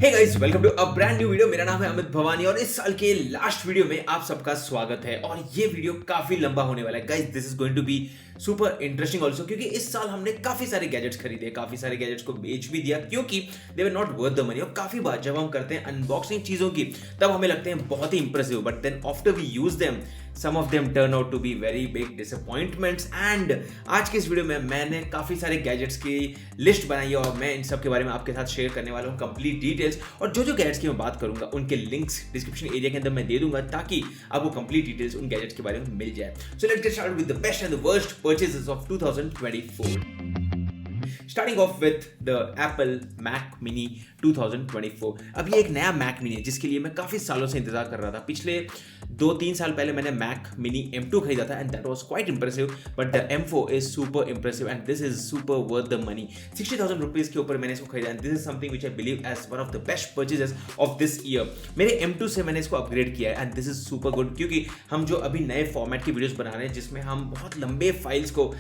Hey guys, welcome to a brand new video. मेरा नाम है अमित भवानी और इस साल के लास्ट वीडियो में आप सबका स्वागत है। और ये वीडियो काफी लंबा होने वाला है guys. This is going to be super interesting also, क्योंकि इस साल हमने काफी सारे गैजेट्स खरीदे, काफी सारे गैजेट्स को बेच भी दिया क्योंकि they were not worth the money. और काफी बार जब हम करते हैं अनबॉक्सिंग चीजों की तब हमें लगते हैं बहुत ही impressive, but then after we use them some of them turn out to be very big disappointments। and आज के इस वीडियो में मैंने काफी सारे गैजेट्स की लिस्ट बनाई है और मैं इन सब के बारे में आपके साथ शेयर करने वाला हूँ कंप्लीट डिटेल्स। और जो जो गैजेट्स की मैं बात करूंगा उनके लिंक्स डिस्क्रिप्शन एरिया के अंदर मैं दे दूंगा ताकि आपको कंप्लीट डिटेल्स उन गैजेट्स के बारे में मिल जाए। So let's get started with the best and the worst purchases of 2024। Starting off with the Apple Mac mini 2024। अब ये एक नया मैक मिनी है जिसके लिए मैं काफी सालों से इंतजार कर रहा था। पिछले 2-3 साल पहले मैंने मैक मिनी M2 खरीदा था and that was quite impressive, but the M4 is super impressive and this is super worth the money. 60,000 rupees के ऊपर मैंने इसको खरीदा and this is something which I believe as one of the best purchases of this year. मेरे M2 से मैंने इसको upgrade किया है and this is super good, क्योंकि हम जो अभी नए फॉर्मेट की वीडियोस बना रहे हैं जिसमें हम बहुत लंबे फाइल्स को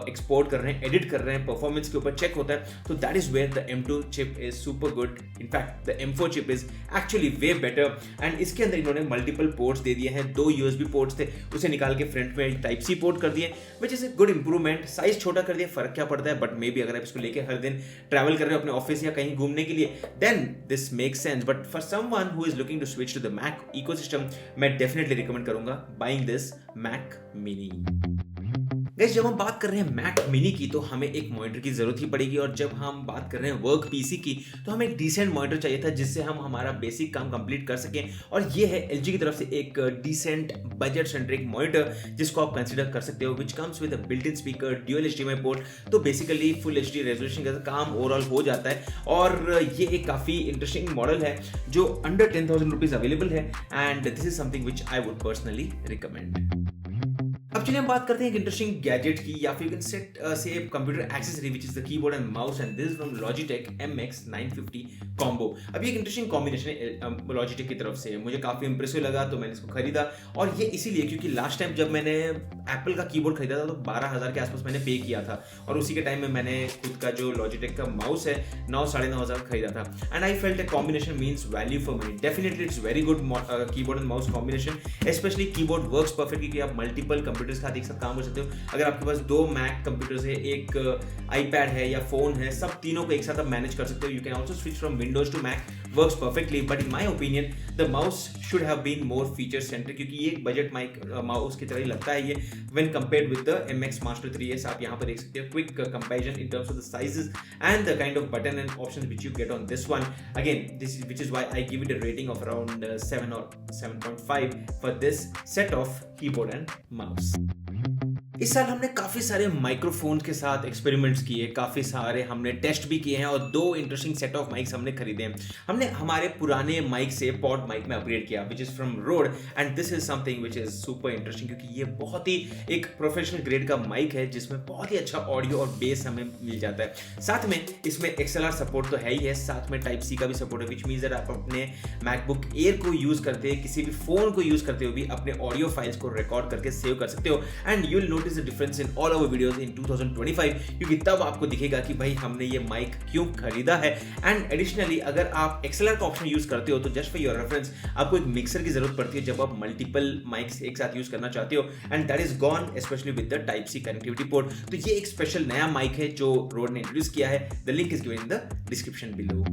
एक्सपोर्ट कर रहे हैं, एडिट कर रहे हैं, परफॉर्मेंस के ऊपर चेक होता है, तो that is where the M2 chip is super good. In fact the M4 chip is actually way better and इसके अंदर इन्होंने मल्टीपल पोर्ट्स दे दिए हैं। 2 USB पोर्ट्स थे, उसे निकाल के फ्रंट में टाइप सी पोर्ट कर दिए, which is a good improvement. Size छोटा कर दिया, फर्क क्या पड़ता है, बट मे बी अगर आप इसको लेके हर दिन ट्रैवल कर रहे हो अपने ऑफिस या कहीं घूमने के लिए, then this makes sense. But for someone who is looking to switch to the Mac ecosystem, मैं डेफिनेटली रिकमेंड करूंगा buying this Mac mini. Guys, जब हम बात कर रहे हैं मैक मिनी की तो हमें एक मॉनिटर की जरूरत ही पड़ेगी, और जब हम बात कर रहे हैं वर्क पीसी की तो हमें एक डिसेंट मॉनिटर चाहिए था जिससे हम हमारा बेसिक काम कंप्लीट कर सकें। और ये है LG की तरफ से एक डिसेंट बजट सेंट्रिक मॉनिटर जिसको आप कंसीडर कर सकते हो, which comes with a built in speaker, dual HDMI port. तो बेसिकली फुल HD रेजोल्यूशन का काम ओवरऑल हो जाता है और ये एक काफी इंटरेस्टिंग मॉडल है जो अंडर 10,000 रुपीज अवेलेबल है and this is something which I would personally recommend. अब चलिए हम बात करते हैं एक इंटरेस्टिंग गैजेट की, या फिर सेट से computer accessory which is the keyboard and mouse and this from Logitech MX950 combo. अब ये एक इंटरेस्टिंग कॉम्बिनेशन है Logitech की तरफ से, मुझे काफी इंप्रेसिव लगा तो मैंने इसको खरीदा। और ये इसीलिए क्योंकि लास्ट टाइम जब मैंने एप्पल का कीबोर्ड खरीदा था तो 12,000 के आसपास मैंने पे किया था, और उसी के टाइम में मैंने खुद का जो Logitech का माउस है 9,500 खरीदा था and I felt a combination means value for money. Definitely it's very good keyboard and mouse combination, specially keyboard works perfectly कि आप मल्टीपल कंप्यूटर्स के साथ एक साथ काम कर सकते हो। अगर आपके पास 2 मैक कंप्यूटर्स है, एक iPad है या फोन है, सब तीनों को एक साथ आप मैनेज कर सकते हो। You can also switch from Windows to Mac, works perfectly. But in my opinion the mouse should have been more feature centric, क्योंकि ये एक बजट माउस की तरह ही लगता है ये when compared with the MX Master 3S। आप यहाँ पर देख सकते हो quick comparison in terms of the sizes and the kind off button and options which you get on this one. Again this is which is why I give it a rating of around 7 or 7.5 for this set of keyboard and mouse. इस साल हमने काफी सारे microphone के साथ experiments किए, काफी सारे हमने टेस्ट भी किए हैं और 2 इंटरेस्टिंग सेट ऑफ माइक्स हमने खरीदे हैं। हमने हमारे पुराने माइक से पॉड माइक में अपग्रेड किया which is from road and this is something which is super interesting, क्योंकि ये बहुत ही एक प्रोफेशनल ग्रेड का माइक है जिसमें बहुत ही अच्छा ऑडियो और बेस हमें मिल जाता है। साथ में इसमें XLR सपोर्ट तो है ही है, साथ में टाइप C का भी सपोर्ट है, विच मीन्स दैट आप अपने मैकबुक एयर को यूज करते हैं, किसी भी फोन को यूज करते हुए भी अपने ऑडियो फाइल्स को रिकॉर्ड करके सेव कर सकते हो and you will notice the difference in all our videos in 2025, क्योंकि तब आपको दिखेगा कि भाई हमने ये माइक क्यों खरीदा है। एंड एडिशनली अगर आप XLR का ऑप्शन यूज करते हो तो जस्ट फॉर योर रेफरेंस आपको एक मिक्सर की जरूरत पड़ती है जब आप मल्टीपल माइक्स एक साथ यूज करना चाहते हो and that is gone specially with the type C connectivity port. तो ये एक स्पेशल नया माइक है जो रोड ने इंट्रोड्यूस किया है, the link is given in the description below.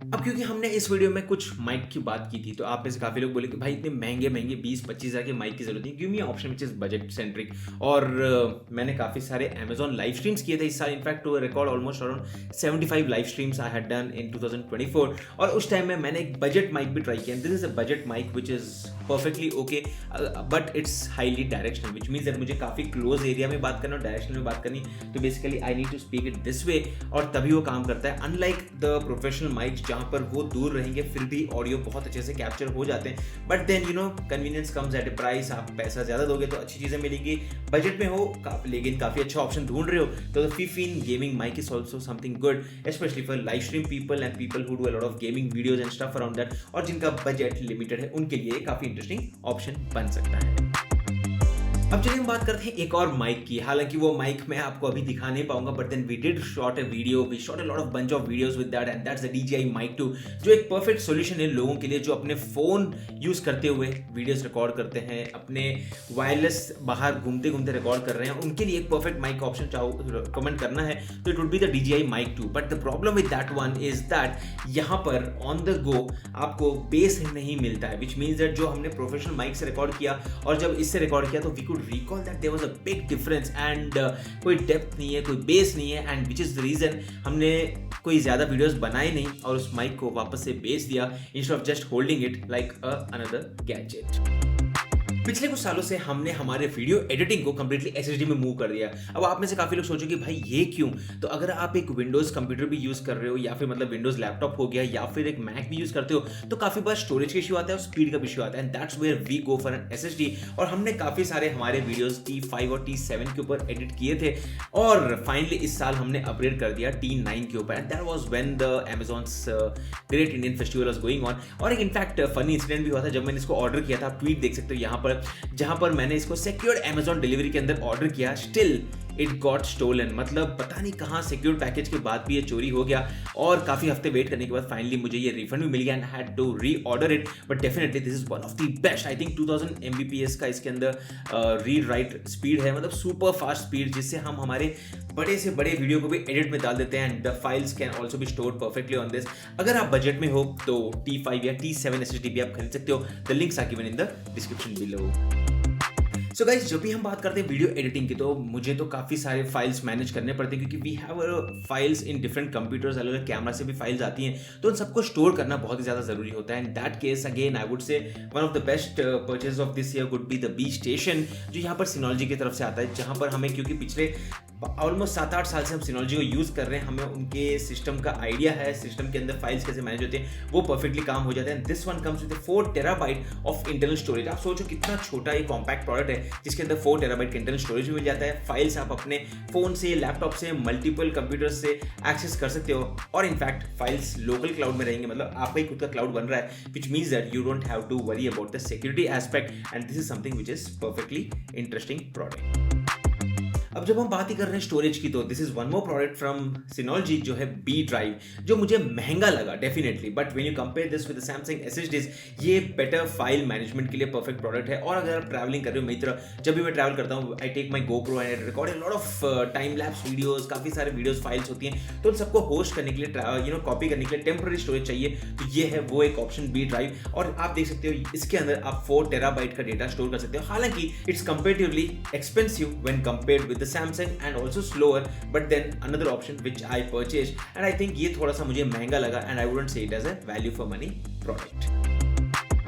अब क्योंकि हमने इस वीडियो में कुछ माइक की बात की थी तो आप में से काफी लोग बोले कि भाई इतने महंगे 20-25 हज़ार के माइक की जरूरत नहीं, give me option which is budget centric. और मैंने काफी सारे Amazon लाइव स्ट्रीम्स किए थे इस साल, in fact to record almost around 75 live streams I had done in 2024, और उस टाइम में मैंने एक बजट माइक भी ट्राई किया। This is a budget mic which is perfectly okay, but it's highly directional, which means that मुझे काफी close area में बात करना और डायरेक्शनल में बात करनी, तो basically I need to speak it this way और तभी वो काम करता है। अनलाइक द प्रोफेशनल माइक्स जहां पर वो दूर रहेंगे फिर भी ऑडियो बहुत अच्छे से कैप्चर हो जाते हैं, but then you know convenience comes at a price. आप पैसा ज्यादा दोगे तो अच्छी चीजें मिलेंगी, बजट में हो लेकिन काफी अच्छा ऑप्शन ढूंढ रहे हो तो Fifine gaming mic is also something good, specially for live stream people and people who do a lot of gaming videos and stuff around that, और जिनका बजट लिमिटेड है उनके लिए काफी इंटरेस्टिंग ऑप्शन बन सकता है। अब चलिए हम बात करते हैं एक और माइक की। हालांकि वो माइक मैं आपको अभी दिखा नहीं पाऊंगा, but then we did shot a video, we shot a lot of bunch of videos with that, and that's the DJI Mic 2, जो एक परफेक्ट सॉल्यूशन है लोगों के लिए जो अपने फोन यूज करते हुए वीडियोस रिकॉर्ड करते हैं, अपने वायरलेस बाहर घूमते घूमते रिकॉर्ड कर रहे हैं, उनके लिए एक परफेक्ट माइक ऑप्शन कमेंट करना है तो it would be the DJI Mic 2। But the problem with that one is that यहाँ पर ऑन द गो आपको बेस नहीं मिलता है, विच मीन्स दैट जो हमने प्रोफेशनल माइक से रिकॉर्ड किया और जब इससे रिकॉर्ड किया तो we could recall that there was a big difference, and कोई डेप्थ नहीं है, कोई बेस नहीं है, and which is the reason हमने कोई ज्यादा वीडियोस बनाए नहीं और उस माइक को वापस से बेच दिया instead of just holding it like another gadget. पिछले कुछ सालों से हमने हमारे वीडियो एडिटिंग को कंप्लीटली SSD में मूव कर दिया। अब आप में से काफी लोग सोचो कि भाई ये क्यों? तो अगर आप एक विंडोज कंप्यूटर भी यूज कर रहे हो या फिर मतलब विंडोज लैपटॉप हो गया या फिर एक मैक भी यूज करते हो तो काफी बार स्टोरेज का इशू आता है और स्पीड का भी इशू आता है, and that's where we go for an SSD। और हमने काफी सारे हमारे वीडियोस T5 और T7 के ऊपर एडिट किए थे और फाइनली इस साल हमने अपग्रेड कर दिया T9 के ऊपर, and that was when the Amazon's great Indian festival was going on. और एक इनफैक्ट फनी इंसिडेंट भी हुआ था जब मैंने इसको ऑर्डर किया था। आप ट्वीट देख सकते हो यहाँ पर, जहां पर मैंने इसको सिक्योर्ड Amazon डिलीवरी के अंदर ऑर्डर किया, स्टिल इट गॉट स्टोलन। मतलब पता नहीं कहां सिक्योर पैकेज के बाद भी ये चोरी हो गया और काफी हफ्ते वेट करने के बाद फाइनली मुझे ये रिफंड भी मिल गया and had to reorder it. But definitely this is one of the best, I think 2000 Mbps का इसके अंदर रीड राइट स्पीड है, मतलब सुपर फास्ट स्पीड, जिससे हम हमारे बड़े से बड़े वीडियो को भी एडिट में डाल देते हैं, and the files can also be stored perfectly on this. अगर आप बजट में हो तो T5 या T7 SSD भी आप खरीद सकते हो। The links are given in the description below. So guys, जब भी हम बात करते हैं वीडियो एडिटिंग की तो मुझे तो काफ़ी सारे फाइल्स मैनेज करने पड़ते हैं क्योंकि we have files in different computers, अलग अलग कैमरा से भी फाइल्स आती हैं, तो उन सबको स्टोर करना बहुत ही ज़्यादा ज़रूरी होता है। In that case again I would say one of the best purchase of this year would be the B station, जो यहाँ पर सिनोलॉजी की तरफ से आता है, जहाँ पर हमें, क्योंकि पिछले ऑलमोस्ट 7-8 साल से हम सिनोलॉजी को यूज़ कर रहे हैं, हमें उनके सिस्टम का आइडिया है, सिस्टम के अंदर फाइल्स कैसे मैनेज होते हैं वो परफेक्टली काम हो जाते हैं। This one comes with 4 TB of internal storage. आप सोचो कितना छोटा ये कॉम्पैक्ट प्रोडक्ट है जिसके अंदर 4 TB का इंटरनल स्टोरेज भी मिल जाता है। फाइल्स आप अपने फोन से, लैपटॉप से, मल्टीपल कंप्यूटर से एक्सेस कर सकते हो और इनफैक्ट फाइल्स लोकल क्लाउड में रहेंगे, मतलब आपका ही खुद का क्लाउड बन रहा है, which means that you don't have to worry about the security aspect, and this is something which is perfectly interesting product. अब जब हम बात ही कर रहे हैं स्टोरेज की तो this is one more product from Synology जो है B ड्राइव, जो मुझे महंगा लगा definitely, but when you compare this with Samsung SSDs ये बेटर फाइल मैनेजमेंट के लिए परफेक्ट प्रोडक्ट है। और अगर आप ट्रैवलिंग कर रहे हो, मेरी तरह जब भी मैं ट्रैवल करता हूँ I take my GoPro and I record a lot of time lapse videos, काफी सारे वीडियोस फाइल्स होती हैं, तो उन सबको होस्ट करने के लिए कॉपी करने के लिए टेम्पररी स्टोरेज चाहिए, तो ये है वो एक ऑप्शन B ड्राइव। और आप देख सकते हो इसके अंदर आप 4 TB का डेटा स्टोर कर सकते हो। हालांकि it's comparatively expensive when compared with the Samsung and also slower, but then another option which I purchased and I think ये थोड़ा सा मुझे महंगा लगा and I wouldn't say it as a value for money product।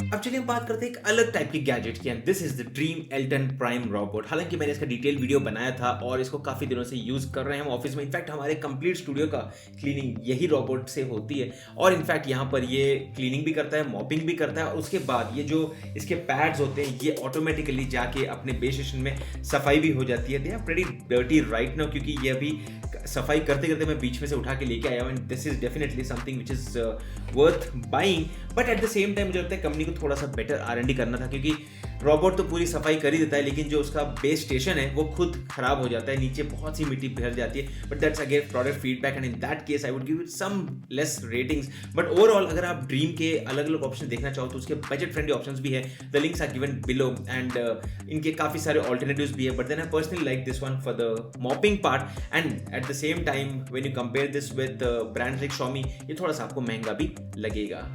अब चलिए हम बात करते हैं एक अलग टाइप की गैजेट की, and this is the Dreame L ten prime robot. हालांकि मैंने इसका डिटेल वीडियो बनाया था और इसको काफी दिनों से यूज कर रहे हैं हम ऑफिस में। इनफैक्ट हमारे कंप्लीट स्टूडियो का क्लीनिंग यही रोबोट से होती है और इनफैक्ट यहाँ पर ये क्लीनिंग भी करता है, मॉपिंग भी करता है, और उसके बाद ये जो इसके पैड्स होते हैं ये ऑटोमेटिकली जाके अपने बेस स्टेशन में सफाई भी हो जाती है। They are pretty dirty right now, क्योंकि ये अभी सफाई करते करते मैं बीच में से उठा के लेके आया हूँ, and this is definitely something which is worth buying. But at the same time मुझे लगता है कंपनी को थोड़ा सा बेटर R&D करना था, क्योंकि रोबोट तो पूरी सफाई कर ही देता है लेकिन जो उसका बेस स्टेशन है वो खुद खराब हो जाता है, नीचे बहुत सी मिट्टी भर जाती है। But that's again product feedback and in that case I would give it some less ratings. But overall अगर आप ड्रीम के अलग अलग ऑप्शन देखना चाहो तो उसके बजट फ्रेंडली ऑप्शंस भी है, the links are given below, and इनके काफी सारे ऑल्टरनेटिव्स भी है। But then I personally like this one for the mopping part, and at the same time when you compare this with brands like Xiaomi ये थोड़ा सा आपको महंगा भी लगेगा।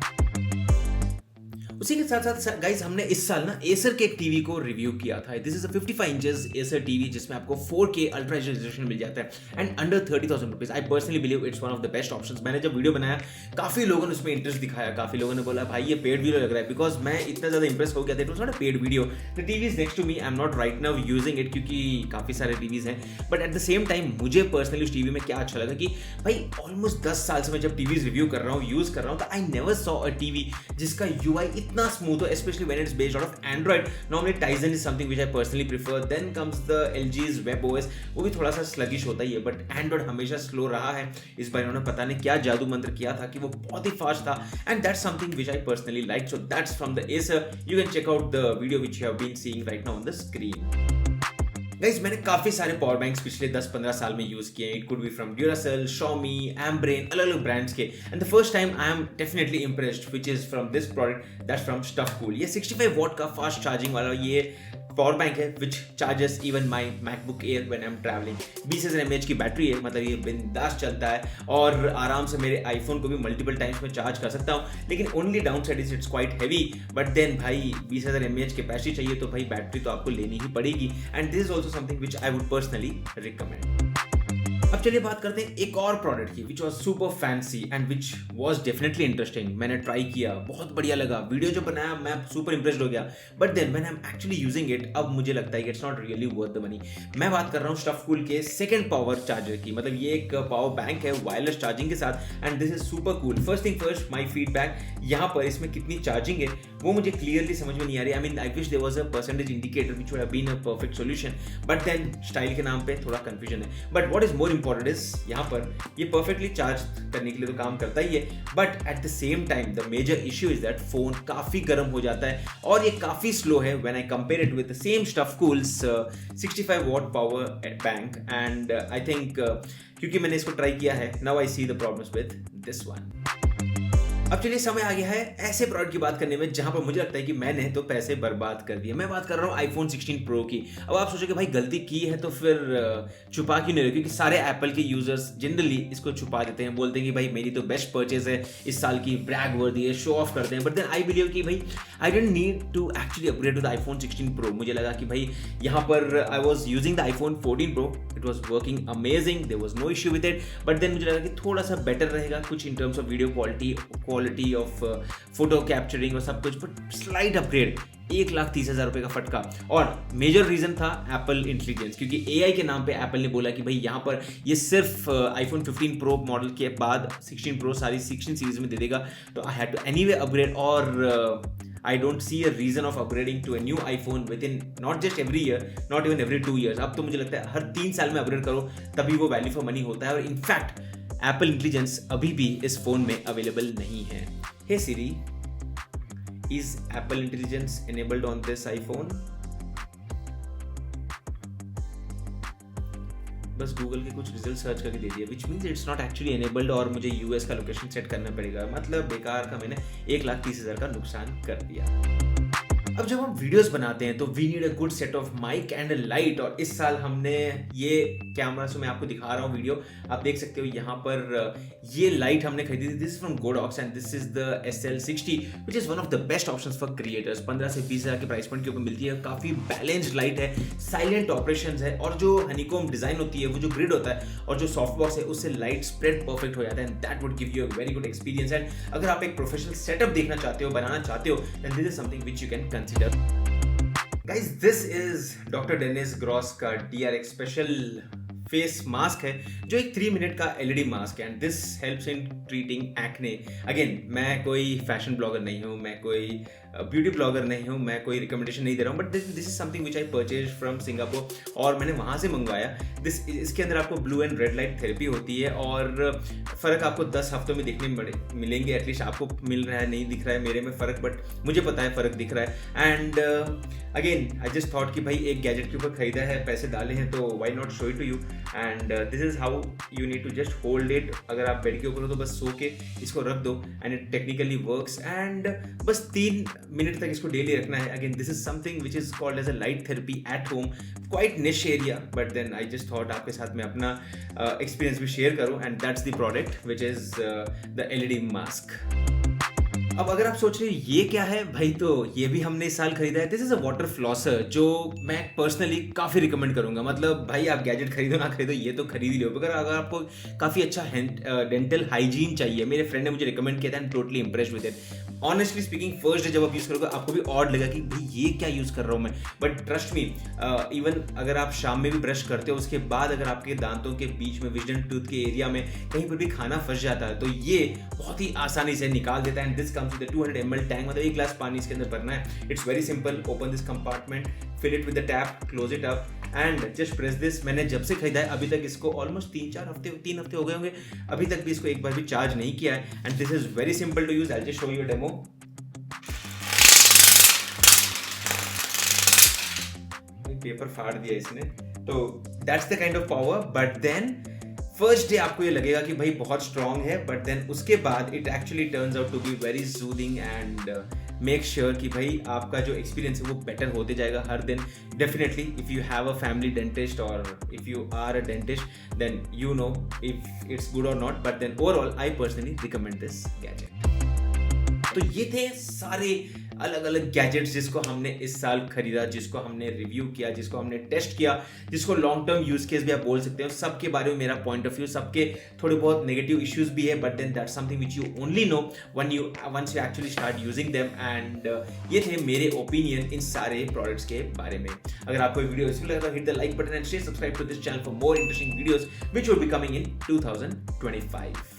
उसी के साथ साथ गाइस हमने इस साल ना एसर के एक टीवी को रिव्यू किया था। This is a 55 inches Acer TV जिसमें आपको 4K अल्ट्रा एच रेजोल्यूशन मिल जाता है and under 30,000 rupees. I personally believe it's one of the best options. मैंने जब वीडियो बनाया काफी लोगों ने उसमें इंटरेस्ट दिखाया, काफी लोगों ने बोला भाई ये पेड वीडियो लग रहा है, बिकॉज मैं इतना ज्यादा इंप्रेस हो गया था। It was not a paid video, the TV is next to me, I am not right now using it क्योंकि काफी सारे टीवीज हैं। But at the same time मुझे पर्सनली उस टीवी में क्या अच्छा लगा कि भाई ऑलमोस्ट 10 साल से मैं जब टीवीज रिव्यू कर रहा हूँ, यूज कर रहा हूँ, तो I never saw a TV जिसका UI इतना स्मूथ हो, especially when it's based out of Android. Normally Tizen is something which I personally prefer. Then comes the LG's WebOS, वो भी थोड़ा सा sluggish होता ही है, but Android हमेशा slow रहा है। इस बार उन्होंने पता नहीं क्या जादू मंत्र किया था कि वो बहुत ही fast था, and that's something which I personally liked. So that's from the Acer. You can check out the video which you have been seeing right now on the screen. Guys मैंने काफी सारे पावर बैंक्स पिछले 10-15 साल में use किए हैं. It could be from Duracell, Xiaomi, Ambrain, अलग अलग ब्रांड्स के. And the first time I am definitely impressed which is from this product, that's from StuffCool. ये 65 वॉट का फास्ट चार्जिंग वाला ये पावर बैंक है which charges even my MacBook Air when I am travelling. 20,000 mAh की battery है, मतलब ये बिंदास चलता है और आराम से मेरे आईफोन को भी मल्टीपल टाइम्स में चार्ज कर सकता हूँ. लेकिन only downside is it's quite heavy. But then भाई 20,000 mAh की बैटरी चाहिए तो भाई बैटरी तो आपको लेनी ही पड़ेगी. And this is also something which I would personally recommend. अब चलिए बात करते हैं एक और प्रोडक्ट की which was super fancy and which was definitely interesting. मैंने ट्राई किया, बहुत बढ़िया लगा, वीडियो जो बनाया मैं सुपर इंप्रेस्ड हो गया. But then when I am actually using it, अब मुझे लगता है कि it's not really worth the money. मैं बात कर रहा हूँ StuffCool के सेकंड पावर चार्जर की. मतलब ये एक पावर बैंक है वायरलेस चार्जिंग के साथ and this is super cool. First thing first, my feedback यहाँ पर इसमें कितनी चार्जिंग है वो मुझे क्लियरली समझ में नहीं आ रही. I mean I wish there was a percentage indicator which would have been a perfect solution. But then style के नाम पे थोड़ा कंफ्यूजन है. But what is more important is यहाँ पर ये परफेक्टली चार्ज करने के लिए तो काम करता ही है. But at the same time the major issue is that phone काफी गर्म हो जाता है और ये काफी स्लो है when I compare it with the same StuffCool's 65 what power bank. And I think क्योंकि मैंने इसको ट्राई किया है, now I see the problems with this one. अब चलिए समय आ गया है ऐसे प्रोडक्ट की बात करने में जहां पर मुझे लगता है कि मैंने तो पैसे बर्बाद कर दिए. मैं बात कर रहा हूं आईफोन 16 प्रो की. अब आप सोचोगे भाई गलती की है तो फिर छुपा क्यों नहीं रहे, क्योंकि सारे एप्पल के यूजर्स जनरली इसको छुपा देते हैं, बोलते हैं कि भाई मेरी तो बेस्ट परचेज है इस साल की, ब्रैग वर्दी है, शो ऑफ करते हैं. बट देन आई बिलीव कि भाई I didn't need to actually upgrade to the iPhone 16 pro. मुझे लगा कि भाई यहाँ पर I was using the iPhone 14 pro, it was working amazing, there was no issue with it. But then मुझे लगा कि थोड़ा सा बेटर रहेगा कुछ in terms of video quality of photo capturing और सब कुछ. बट स्लाइट अपग्रेड 1,30,000 रुपए का फटका. और मेजर रीजन था एप्पल इंटेलिजेंस, क्योंकि AI के नाम पे एप्पल ने बोला कि भाई यहाँ पर ये सिर्फ आईफोन 15 प्रो मॉडल के बाद 16 प्रो सारी 16 सीरीज में दे देगा. तो I had to anyway upgrade और I don't see a reason of upgrading to a new iPhone within not just every year, not even every 2 years. अब तो मुझे लगता है हर 3 साल में अपग्रेड करो तभी वो वैल्यू फॉर मनी होता है. और इनफैक्ट एप्पल इंटेलिजेंस अभी भी इस फोन में अवेलेबल नहीं है. हे सिरी, is Apple Intelligence enabled on this iPhone? बस गूगल के कुछ रिजल्ट सर्च करके दे दिया, which means it's not actually enabled और मुझे यूएस का लोकेशन सेट करना पड़ेगा. मतलब बेकार का मैंने 1,30,000 का नुकसान कर दिया. अब जब हम वीडियोस बनाते हैं तो we need a good set of mic and light. और इस साल हमने ये कैमरा से मैं आपको दिखा रहा हूँ वीडियो, आप देख सकते हो यहाँ पर ये लाइट हमने खरीदी थी. This from Godox and this is the SL60 which is one of the best options for creators. 15 से 20,000 के प्राइस पॉइंट के ऊपर मिलती है. काफी बैलेंस्ड लाइट है, साइलेंट ऑपरेशंस है और जो हनीकॉम डिजाइन होती है, वो जो ग्रिड होता है और जो सॉफ्ट बॉक्स है उससे लाइट स्प्रेड परफेक्ट हो जाता है. And that would give you a very good experience. And अगर आप एक प्रोफेशनल सेटअप देखना चाहते हो, बनाना चाहते हो, then this is something which you can consider. Guys, this is Dr. Dennis Gross का DRX स्पेशल फेस मास्क है जो एक 3 मिनट का LED मास्क है. And this helps in treating acne. Again मैं कोई फैशन ब्लॉगर नहीं हूँ, मैं कोई ब्यूटी ब्लॉगर नहीं हूँ, मैं कोई रिकमेंडेशन नहीं दे रहा हूँ. But this is something which I purchase from Singapore और मैंने वहाँ से मंगवाया. इसके अंदर आपको blue and red light therapy होती है और फ़र्क आपको 10 हफ्तों में देखने मिलेंगे. एटलीस्ट आपको मिल रहा है, नहीं दिख रहा है मेरे में फ़र्क, बट मुझे पता है फ़र्क दिख रहा है. And again I just thought कि भाई एक गैजेट के ऊपर खरीदा है, पैसे डाले हैं, तो why not show it to you. And this is how you need to just hold it. अगर आप बेड के ऊपर हो तो बस सो के इसको रख दो and it technically works. And बस 3 मिनट तक इसको डेली रखना है. Again this is something which is called as a light therapy at home. Quite niche area, but then I just thought आपके साथ में अपना एक्सपीरियंस भी शेयर करूं. And that's the product which is the LED mask. अब अगर आप सोच रहे हो ये क्या है भाई, तो ये भी हमने इस साल खरीदा है. This is a water flosser जो मैं पर्सनली काफ़ी रिकमेंड करूंगा. मतलब भाई आप गैजेट खरीदो ना खरीदो, ये तो खरीद ही लो. अगर आपको काफ़ी अच्छा डेंटल हाइजीन चाहिए, मेरे फ्रेंड ने मुझे रिकमेंड किया था and totally impressed with it. Honestly speaking first day जब आप यूज़ करोगे आपको भी ऑड लगा कि भाई ये क्या यूज़ कर रहा हूँ मैं. बट ट्रस्ट मी, इवन अगर आप शाम में भी ब्रश करते हो उसके बाद अगर आपके दांतों के बीच में विजन टूथ के एरिया में कहीं पर भी खाना फंस जाता है तो ये बहुत ही आसानी से निकाल देता है. And this comes with 200 ml tank, मतलब 1 ग्लास पानी इसके अंदर भरना है. It's very simple. Open this compartment, fill it with the tap, close it up and just press this. मैंने जब से खरीदा है अभी तक इसको ऑलमोस्ट 3 हफ्ते हो गए होंगे, अभी तक भी इसको एक बार भी चार्ज नहीं किया है. And this is very simple to use. I just show you a demo. Paper फाड़ दिया इसने। तो that's the kind of power. But then first day आपको ये लगेगा कि भाई बहुत स्ट्रांग है, बट देन उसके बाद it actually turns out to be very soothing and make sure कि भाई आपका जो एक्सपीरियंस है वो बेटर होते जाएगा हर दिन। Definitely if you have a family dentist और if you are a dentist then you know if it's good और not, but then overall I personally recommend this gadget. तो ये थे सारे अलग अलग गैजेट्स जिसको हमने इस साल खरीदा, जिसको हमने रिव्यू किया, जिसको हमने टेस्ट किया, जिसको लॉन्ग टर्म यूज केस भी आप बोल सकते हो। सबके बारे में मेरा पॉइंट ऑफ व्यू, सबके थोड़े बहुत नेगेटिव इश्यूज भी है, but then that's something which you only know once you actually start using them. And ये थे मेरे ओपिनियन इन सारे प्रोडक्ट्स के बारे में। अगर आपको वीडियो यूजफुल लगा तो hit the like button and share subscribe to this channel for more interesting videos which will be coming in 2025।